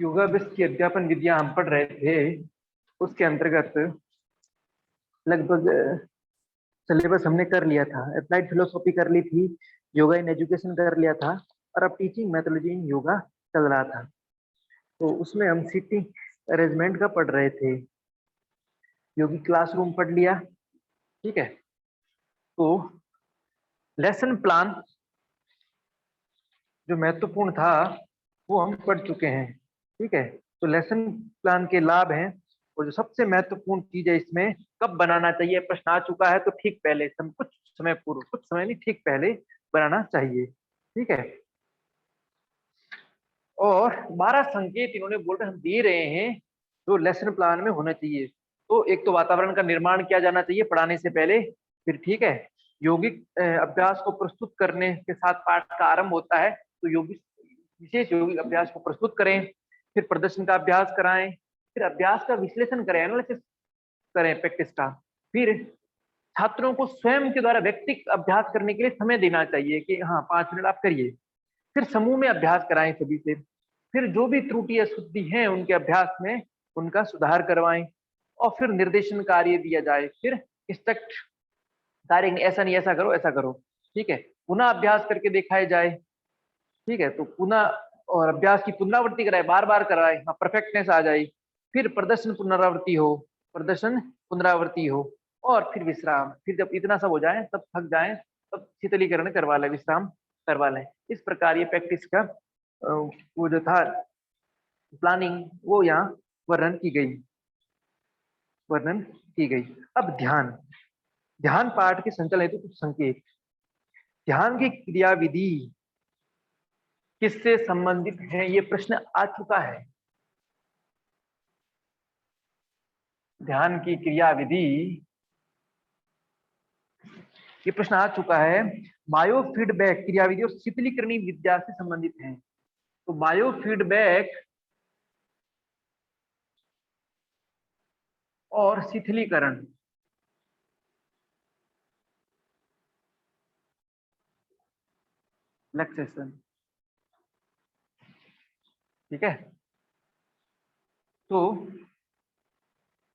योगाभ्यास की अध्यापन विधियां हम पढ़ रहे थे, उसके अंतर्गत लगभग सिलेबस हमने कर लिया था। अप्लाइड फिलोसॉफी कर ली थी, योगा इन एजुकेशन कर लिया था, और अब टीचिंग मेथोडोलॉजी इन योगा चल रहा था। तो उसमें हम सीटिंग अरेंजमेंट का पढ़ रहे थे। योगी क्लासरूम पढ़ लिया, ठीक है। तो लेसन प्लान जो महत्वपूर्ण था वो हम पढ़ चुके हैं, ठीक है। तो लेसन प्लान के लाभ हैं, और जो सबसे महत्वपूर्ण चीज है इसमें, कब बनाना चाहिए। प्रश्न आ चुका है तो ठीक पहले, कुछ समय पूर्व, कुछ समय नहीं, ठीक पहले बनाना चाहिए, ठीक है। और 12 संकेत इन्होंने बोल रहे हम दे रहे हैं जो लेसन प्लान में होना चाहिए। तो एक तो वातावरण का निर्माण किया जाना चाहिए पढ़ाने से पहले, फिर ठीक है यौगिक अभ्यास को प्रस्तुत करने के साथ पाठ का आरंभ होता है, तो यौगिक विशेष यौगिक अभ्यास को प्रस्तुत करें, फिर प्रदर्शन का अभ्यास कराएं, फिर अभ्यास का विश्लेषण करें, एनालिसिस करें प्रैक्टिस का, फिर छात्रों को स्वयं के द्वारा व्यक्तिगत अभ्यास करने के लिए समय देना चाहिए कि हाँ 5 मिनट आप करिए, फिर समूह में अभ्यास कराएं सभी से, फिर जो भी त्रुटि अशुद्धि है उनके अभ्यास में उनका सुधार करवाएं, और फिर निर्देशन कार्य दिया जाए, फिर इंस्ट्रक्ट कार्य, ऐसा नहीं ऐसा करो ऐसा करो, ठीक है। पुनः अभ्यास करके दिखाया जाए, ठीक है। तो पुनः और अभ्यास की पुनरावृत्ति कराए, बार बार कराए, हाँ परफेक्टनेस आ जाए, फिर प्रदर्शन पुनरावृत्ति हो, प्रदर्शन पुनरावृत्ति हो, और फिर विश्राम। फिर जब इतना सब हो जाए, तब थक जाए, तब शीतलीकरण करवा लें, विश्राम करवा लें। इस प्रकार ये प्रैक्टिस का वो जो था प्लानिंग, वो यहाँ वर्णन की गई, वर्णन की गई। अब ध्यान, ध्यान पाठ के संचालन हेतु कुछ संकेत। ध्यान की क्रियाविधि किससे संबंधित है, ये प्रश्न आ चुका है। ध्यान की क्रियाविधि, ये प्रश्न आ चुका है। बायोफीडबैक क्रियाविधि और शीतलीकरणी विद्या से संबंधित है। तो बायोफीडबैक और शिथिलीकरण, रिलैक्सेशन, ठीक है। तो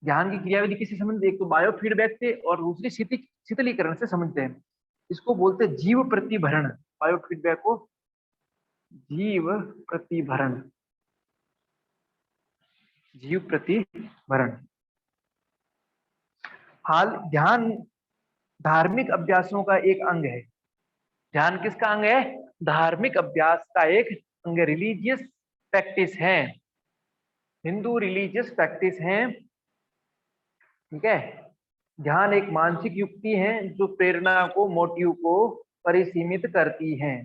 ध्यान की क्रियाविधि किससे संबंधित, एक तो बायोफीडबैक से और दूसरी शीतलीकरण से संबंधित है। इसको बोलते हैं जीव प्रतिभरण, बायोफीडबैक को जीव प्रतिभरण, जीव प्रतिभरण। हाल ध्यान धार्मिक अभ्यासों का एक अंग है। ध्यान किसका अंग है, धार्मिक अभ्यास का एक अंग, रिलीजियस प्रैक्टिस है, हिंदू रिलीजियस प्रैक्टिस है, ठीक है। ध्यान एक मानसिक युक्ति है जो प्रेरणा को, मोटिव को परिसीमित करती है।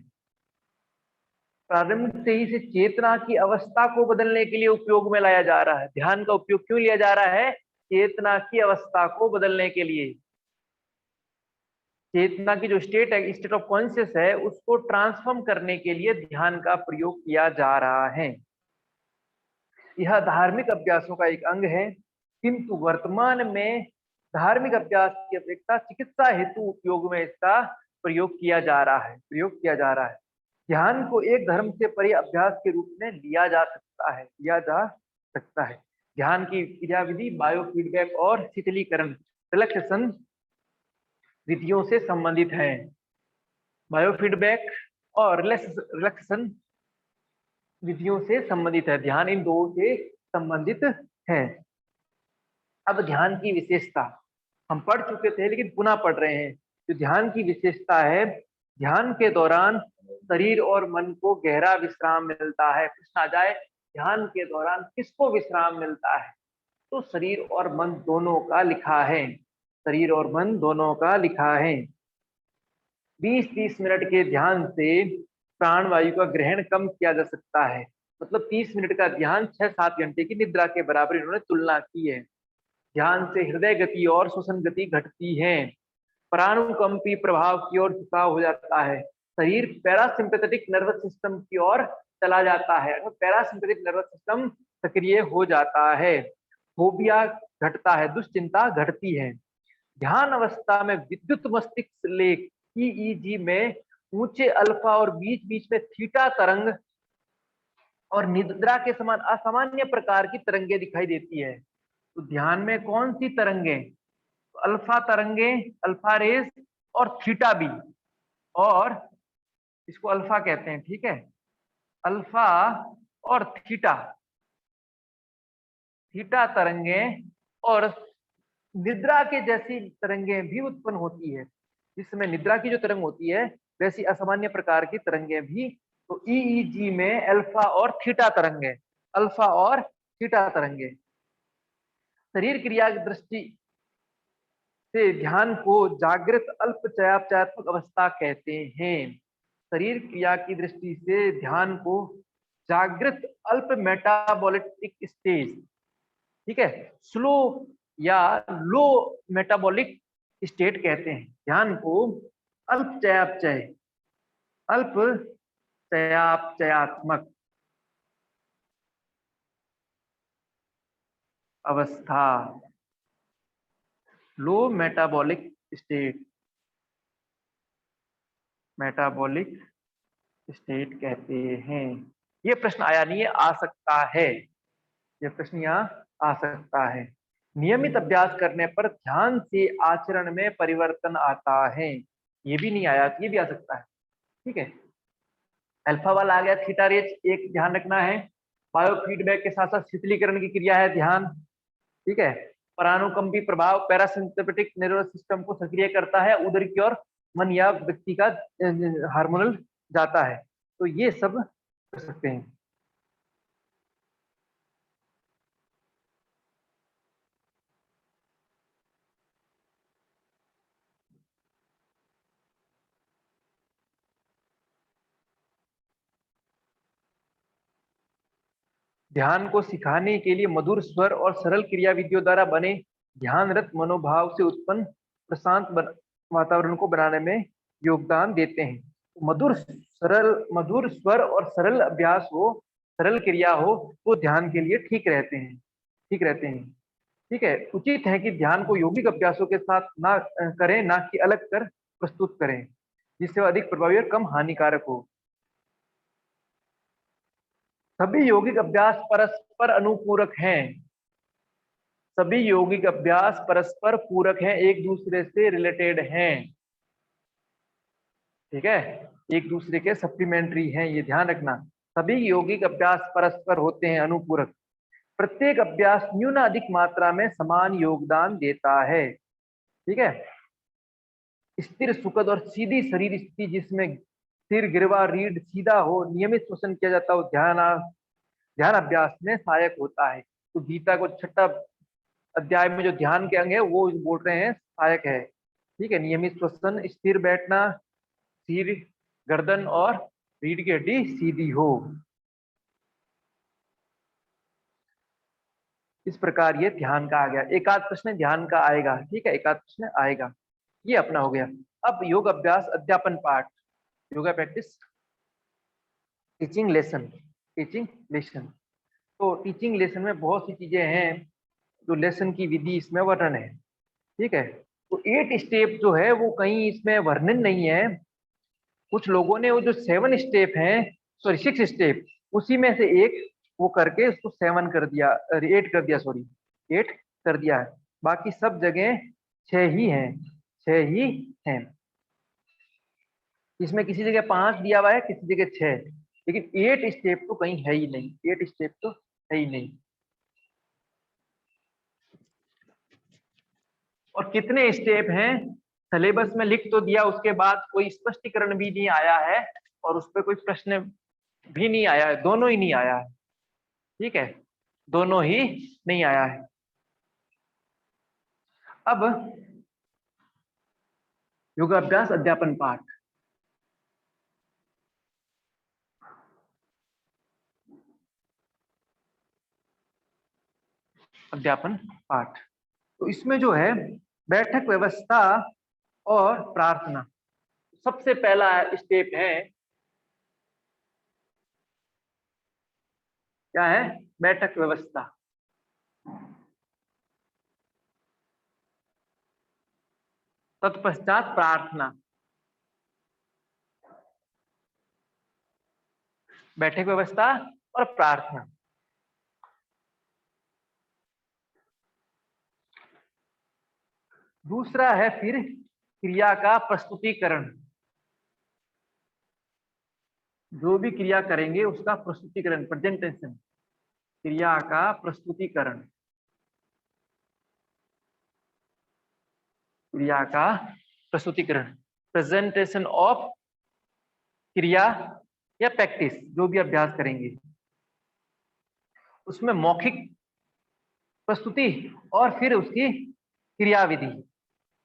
प्रारंभ से ही इसे चेतना की अवस्था को बदलने के लिए उपयोग में लाया जा रहा है। ध्यान का उपयोग क्यों लिया जा रहा है, चेतना की अवस्था को बदलने के लिए। चेतना की जो स्टेट है, स्टेट ऑफ कॉन्शियस है, उसको ट्रांसफॉर्म करने के लिए ध्यान का प्रयोग किया जा रहा है। यह धार्मिक अभ्यासों का एक अंग है, किंतु वर्तमान में धार्मिक अभ्यास की अपेक्षा चिकित्सा हेतु उपयोग में इसका प्रयोग किया जा रहा है, प्रयोग किया जा रहा है। ध्यान को एक धर्म से परे अभ्यास के रूप में लिया जा सकता है, लिया जा सकता है। ध्यान की क्रियाविधि बायोफीडबैक और शीतलीकरण, रिलैक्सेशन विधियों से संबंधित है। बायोफीडबैक और रिलैक्सेशन विधियों से संबंधित है, ध्यान इन दो से संबंधित है। अब ध्यान की विशेषता हम पढ़ चुके थे लेकिन पुनः पढ़ रहे हैं। जो ध्यान की विशेषता है, ध्यान के दौरान शरीर और मन को गहरा विश्राम मिलता है। प्रश्न आ जाए ध्यान के दौरान किसको विश्राम मिलता है, तो शरीर और मन दोनों का लिखा है, शरीर और मन दोनों का लिखा है। 20-30 मिनट के ध्यान से प्राणवायु का ग्रहण कम किया जा सकता है। मतलब 30 मिनट का ध्यान 6-7 घंटे की निद्रा के बराबर इन्होंने तुलना की है। ध्यान से हृदय गति और श्वसन गति घटती है, प्राणुकंपी प्रभाव की ओर झुकाव हो जाता है, शरीर पैरासिम्पैथेटिक नर्वस सिस्टम की ओर चला जाता है, पैरासिम्पैथेटिक नर्वस सिस्टम सक्रिय हो जाता है, फोबिया घटता है, दुश्चिंता घटती है। ध्यान अवस्था में विद्युत मस्तिष्क लेख ईईजी में ऊंचे अल्फा और बीच बीच में थीटा तरंग और निद्रा के समान असामान्य प्रकार की तरंगे दिखाई देती है। तो ध्यान में कौन सी तरंगे? तो अल्फा तरंगे, अल्फा रेस और थीटा बी, और इसको अल्फा कहते हैं, ठीक है, अल्फा और थीटा, थीटा तरंगे और निद्रा के जैसी तरंगे भी उत्पन्न होती है। इस समय निद्रा की जो तरंग होती है वैसी असामान्य प्रकार की तरंगे भी। तो ईईजी में अल्फा और थीटा तरंगे, अल्फा और थीटा तरंगे। शरीर क्रिया की दृष्टि से ध्यान को जागृत अल्प चयापचयात्मक अवस्था कहते हैं। शरीर क्रिया की दृष्टि से ध्यान को जागृत अल्प मेटाबॉलिक स्टेज, ठीक है, स्लो या लो मेटाबॉलिक स्टेट कहते हैं। ध्यान को अल्प चयापचय, अल्प चयापचयात्मक अवस्था, लो मेटाबॉलिक स्टेट, मेटाबॉलिक स्टेट कहते हैं। ये प्रश्न आया नहीं है, आ सकता है, ये प्रश्न यहाँ आ सकता है। नियमित अभ्यास करने पर ध्यान से आचरण में परिवर्तन आता है। ये भी नहीं आया, ये भी आ सकता है, ठीक है। अल्फा वाला आ गया, थीटा रेज, एक ध्यान रखना है, बायोफीडबैक के साथ साथ शीतलीकरण की क्रिया है ध्यान, ठीक है। परानुकंपी प्रभाव पैरासिम्पैथेटिक नर्वस सिस्टम को सक्रिय करता है, उधर की ओर मन या व्यक्ति का हार्मोनल जाता है। तो ये सब कर सकते हैं। ध्यान को सिखाने के लिए मधुर स्वर और सरल क्रिया विधियों द्वारा बने ध्यानरत मनोभाव से उत्पन्न प्रशांत वातावरण को बनाने में योगदान देते हैं। मधुर स्वर और सरल अभ्यास हो, सरल क्रिया हो, तो ध्यान के लिए ठीक रहते हैं, ठीक रहते हैं, ठीक है। उचित है कि ध्यान को यौगिक अभ्यासों के साथ ना करें, ना कि अलग कर प्रस्तुत करें, जिससे वह अधिक प्रभावी और कम हानिकारक हो। सभी यौगिक अभ्यास परस्पर अनुपूरक हैं, सभी यौगिक अभ्यास परस्पर पूरक हैं, एक दूसरे से रिलेटेड हैं, ठीक है, एक दूसरे के सप्लीमेंट्री हैं, ये ध्यान रखना। सभी यौगिक अभ्यास परस्पर होते हैं अनुपूरक। प्रत्येक अभ्यास न्यून अधिक मात्रा में समान योगदान देता है, ठीक है। स्थिर सुखद और सीधी शरीर स्थिति जिसमें सिर, गिरवा, रीढ़ सीधा हो, नियमित श्वसन किया जाता हो, ध्यान अभ्यास में सहायक होता है। तो गीता को छठा अध्याय में जो ध्यान के अंग है वो बोल रहे हैं सहायक है, ठीक है। नियमित श्वसन, स्थिर बैठना, सिर, गर्दन और रीढ़ की हड्डी सीधी हो, इस प्रकार ये ध्यान का आ गया। एक आध प्रश्न ध्यान का आएगा, ठीक है, एक आध प्रश्न आएगा, ये अपना हो गया। अब योग अभ्यास अध्यापन पाठ, yoga practice teaching lesson, teaching lesson. तो टीचिंग लेसन में बहुत सी चीजें हैं, जो लेसन की विधि इसमें वर्णन है, ठीक है। तो 8 स्टेप जो है वो कहीं इसमें वर्णन नहीं है। कुछ लोगों ने वो जो 7 स्टेप हैं, सॉरी 6 स्टेप, उसी में से एक वो करके उसको 7 कर दिया, 8 कर दिया, सॉरी 8 कर दिया है। बाकी सब जगह 6 ही हैं, 6 ही हैं। इसमें किसी जगह 5 दिया हुआ है, किसी जगह 6, लेकिन 8 स्टेप तो कहीं है ही नहीं, 8 स्टेप तो है ही नहीं। और कितने स्टेप हैं सिलेबस में लिख तो दिया, उसके बाद कोई स्पष्टीकरण भी नहीं आया है और उस पर कोई प्रश्न भी नहीं आया है, दोनों ही नहीं आया है, ठीक है, दोनों ही नहीं आया है। अब योगाभ्यास अध्यापन पाठ, अध्यापन पाठ, तो इसमें जो है बैठक व्यवस्था और प्रार्थना। सबसे पहला स्टेप है, क्या है? बैठक व्यवस्था। तत्पश्चात प्रार्थना। बैठक व्यवस्था और प्रार्थना। दूसरा है फिर क्रिया का प्रस्तुतिकरण। जो भी क्रिया करेंगे उसका प्रस्तुतिकरण, प्रेजेंटेशन, क्रिया का प्रस्तुतिकरण, क्रिया का प्रस्तुतिकरण, प्रेजेंटेशन ऑफ क्रिया या प्रैक्टिस, जो भी अभ्यास करेंगे उसमें मौखिक प्रस्तुति और फिर उसकी क्रियाविधि।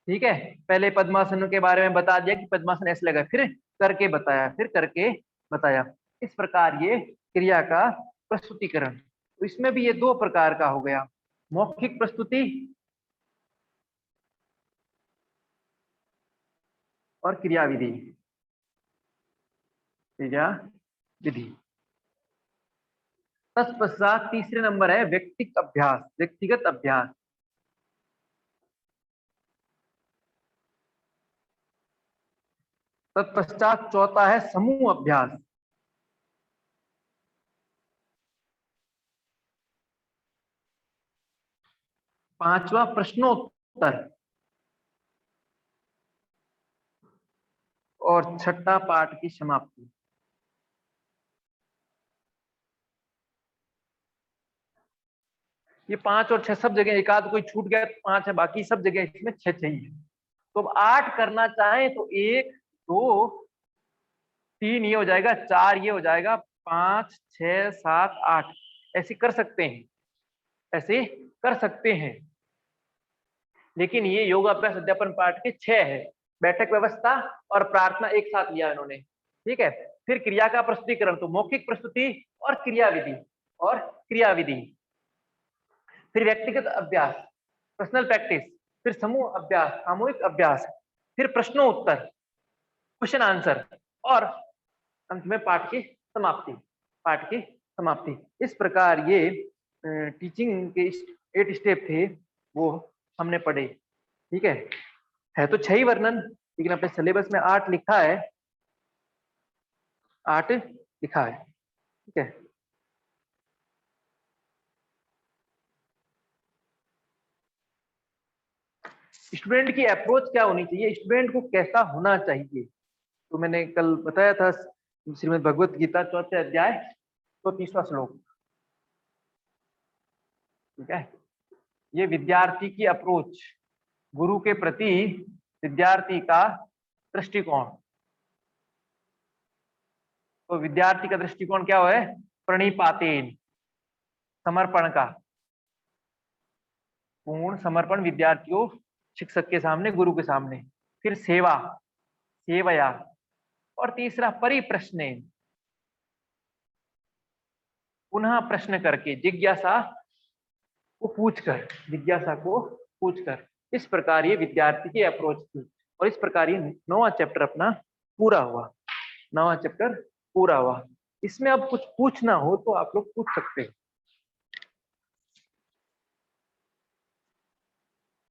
ठीक है, पहले पद्मासन के बारे में बता दिया कि पद्मासन ऐसे लगा, फिर करके बताया, फिर करके बताया। इस प्रकार ये क्रिया का प्रस्तुतिकरण। तो इसमें भी ये दो प्रकार का हो गया, मौखिक प्रस्तुति और क्रियाविधि, क्रियाविधि। तत्पश्चात तीसरे नंबर है व्यक्तिगत अभ्यास, व्यक्तिगत अभ्यास। तत्पश्चात चौथा है समूह अभ्यास। पांचवा प्रश्नोत्तर और छठा पाठ की समाप्ति। ये 5 और 6 सब जगह, एक आध कोई छूट गया तो 5 है, बाकी सब जगह इसमें 6 चाहिए। तो अब 8 करना चाहें तो 1 2 3 ये हो जाएगा, 4 ये हो जाएगा, 5 6 7 8 ऐसे कर सकते हैं, ऐसे कर सकते हैं। लेकिन ये योगाभ्यास अध्यापन पाठ के 6 है। बैठक व्यवस्था और प्रार्थना एक साथ लिया इन्होंने। ठीक है, फिर क्रिया का प्रस्तुतिकरण, तो मौखिक प्रस्तुति और क्रियाविधि, और क्रियाविधि। फिर व्यक्तिगत अभ्यास, पर्सनल प्रैक्टिस, फिर समूह अभ्यास, सामूहिक अभ्यास, फिर प्रश्नोत्तर, क्वेश्चन आंसर, और अंत में पाठ की समाप्ति, पाठ की समाप्ति। इस प्रकार ये टीचिंग के 8 स्टेप थे, वो हमने पढ़े। ठीक है तो 6 ही वर्णन, लेकिन अपने सिलेबस में 8 लिखा है, 8 लिखा है। ठीक है, स्टूडेंट की अप्रोच क्या होनी चाहिए, स्टूडेंट को कैसा होना चाहिए। तो मैंने कल बताया था श्रीमद् भगवत गीता 4थे अध्याय 34वां श्लोक। ठीक है, ये विद्यार्थी की अप्रोच, गुरु के प्रति विद्यार्थी का दृष्टिकोण। तो विद्यार्थी का दृष्टिकोण क्या है, प्रणिपातेन, समर्पण का, पूर्ण समर्पण विद्यार्थियों शिक्षक के सामने, गुरु के सामने। फिर सेवा, सेवया, और तीसरा परिप्रश्ने, पुनः प्रश्न करके, जिज्ञासा को पूछकर, जिज्ञासा को पूछकर। इस प्रकार ये विद्यार्थी की अप्रोच थी, और इस प्रकार ये 9वां चैप्टर अपना पूरा हुआ, 9वां चैप्टर पूरा हुआ। इसमें अब कुछ पूछना हो तो आप लोग पूछ सकते हैं।